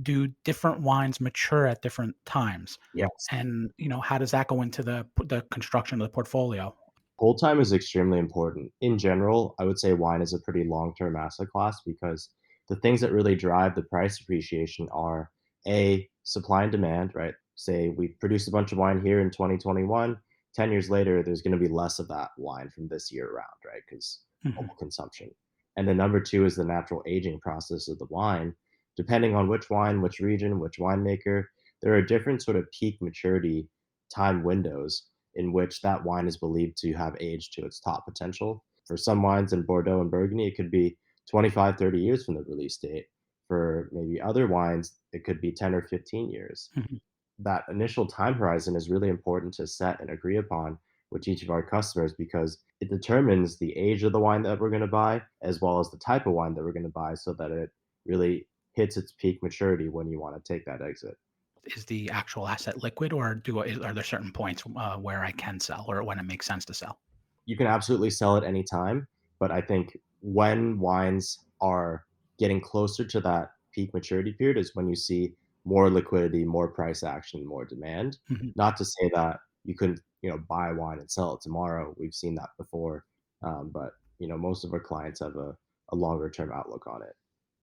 do different wines mature at different times? Yes. And, how does that go into the construction of the portfolio? Hold time is extremely important. In general, I would say wine is a pretty long-term asset class because the things that really drive the price appreciation are A, supply and demand, right? Say we produce a bunch of wine here in 2021, 10 years later, there's going to be less of that wine from this year around, right? Because Mhm. global consumption. And then number two is the natural aging process of the wine. Depending on which wine, which region, which winemaker, there are different sort of peak maturity time windows in which that wine is believed to have aged to its top potential. For some wines in Bordeaux and Burgundy, it could be 25, 30 years from the release date. For maybe other wines, it could be 10 or 15 years. Mhm. That initial time horizon is really important to set and agree upon with each of our customers because it determines the age of the wine that we're going to buy as well as the type of wine that we're going to buy so that it really hits its peak maturity when you want to take that exit. Is the actual asset liquid, or are there certain points, where I can sell or when it makes sense to sell? You can absolutely sell at any time, but I think when wines are getting closer to that peak maturity period is when you see more liquidity, more price action, more demand. Mhm. Not to say that you couldn't, buy wine and sell it tomorrow. We've seen that before, but most of our clients have a longer term outlook on it.